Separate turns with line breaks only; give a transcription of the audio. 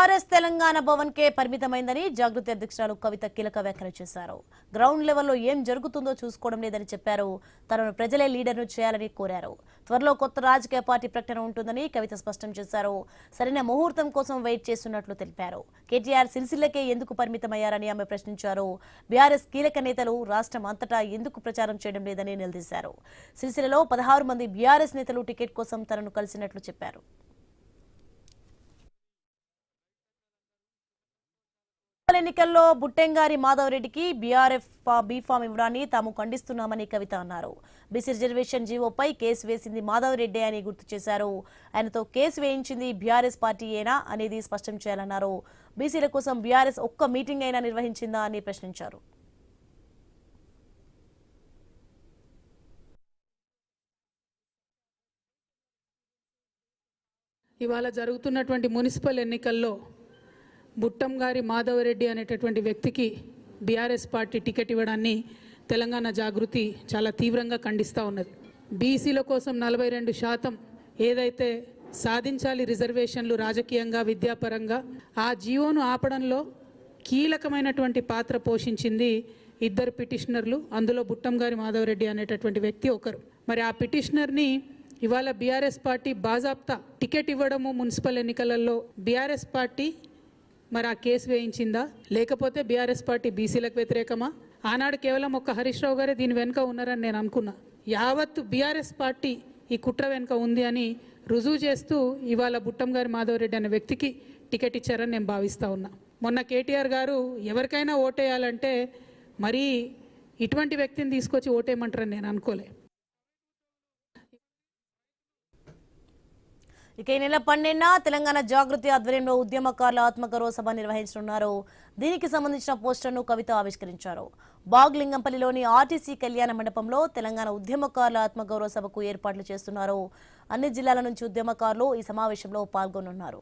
BRS Telangana Bhavan కే పరిమితమైందని జాగృతి అధ్యక్షురాలు కవిత కీలక వ్యాఖ్యలు చేశారు. గ్రౌండ్ లెవెల్లో ఏం జరుగుతుందో చూసుకోవడం లేదని చెప్పారు. తనను ప్రజలే లీడర్ను చేయాలని కోరారు. త్వరలో కొత్త రాజకీయ పార్టీ ప్రకటన ఉంటుందని కవిత స్పష్టం చేశారు. సరైన ముహూర్తం కోసం వెయిట్ చేస్తున్నట్లు తెలిపారు. కేటీఆర్ సిరిసిల్లకే ఎందుకు పరిమితమయ్యారని ఆమె ప్రశ్నించారు. బీఆర్ఎస్ కీలక నేతలు రాష్ట్రం అంతటా ఎందుకు ప్రచారం చేయడం లేదని నిలదీశారు. సిరిసిల్లలో 16 మంది బీఆర్ఎస్ నేతలు టికెట్ కోసం తనను కలిసినట్లు చెప్పారు. ఎన్నికల్లో బుట్టెంగారి మాధవ్ రెడ్డికి బీఆర్ఎఫ్ బీఫామ్ ఇవ్వడాన్ని తాము ఖండిస్తున్నామని కవిత అన్నారు. బీసీ రిజర్వేషన్ జీవోపై కేసు వేసింది మాధవ్ రెడ్డి అని గుర్తు చేశారు. ఆయనతో కేసు వేయించింది బీఆర్ఎస్ పార్టీయేనా అనేది స్పష్టం చేయాలన్నారు. బీసీల కోసం బీఆర్ఎస్ ఒక్క మీటింగ్ అయినా నిర్వహించిందా అని ప్రశ్నించారు.
ఇవాళ జరుగుతున్నటువంటి మున్సిపల్ ఎన్నికల్లో బుట్టంగారి మాధవరెడ్డి అనేటటువంటి వ్యక్తికి బీఆర్ఎస్ పార్టీ టికెట్ ఇవ్వడాన్ని తెలంగాణ జాగృతి చాలా తీవ్రంగా ఖండిస్తూ ఉన్నది. బీసీల కోసం 42% ఏదైతే సాధించాలి రిజర్వేషన్లు రాజకీయంగా విద్యాపరంగా ఆ జీవోను ఆపడంలో కీలకమైనటువంటి పాత్ర పోషించింది ఇద్దరు పిటిషనర్లు. అందులో బుట్టంగారి మాధవరెడ్డి అనేటటువంటి వ్యక్తి ఒకరు. మరి ఆ పిటిషనర్ని ఇవాళ బీఆర్ఎస్ పార్టీ బాజాప్తా టికెట్ ఇవ్వడము మున్సిపల్ ఎన్నికలలో బీఆర్ఎస్ పార్టీ మరి ఆ కేసు వేయించిందా, లేకపోతే బీఆర్ఎస్ పార్టీ బీసీలకు వ్యతిరేకమా? ఆనాడు కేవలం ఒక్క హరీష్ రావు గారే దీని వెనుక ఉన్నారని నేను అనుకున్నా. యావత్తు బీఆర్ఎస్ పార్టీ ఈ కుట్ర వెనుక ఉంది అని రుజువు చేస్తూ ఇవాళ బుట్టంగారి మాధవరెడ్డి అనే వ్యక్తికి టికెట్ ఇచ్చారని నేను భావిస్తూ ఉన్నా. మొన్న కేటీఆర్ గారు ఎవరికైనా ఓటేయాలంటే మరీ ఇటువంటి వ్యక్తిని తీసుకొచ్చి ఓటేయమంటారని నేను అనుకోలే.
ఇక ఈ నెల 12న తెలంగాణ జాగృతి ఆధ్వర్యంలో ఉద్యమకారుల ఆత్మగౌరవ సభ నిర్వహించనున్నారు. దీనికి సంబంధించిన పోస్టర్ను కవిత ఆవిష్కరించారు. బాగ్లింగంపల్లిలోని ఆర్టీసీ కళ్యాణ మండపంలో తెలంగాణ ఉద్యమకారుల ఆత్మగౌరవ సభకు ఏర్పాట్లు చేస్తున్నారు. అన్ని జిల్లాల నుంచి ఉద్యమకారులు ఈ సమావేశంలో పాల్గొనున్నారు.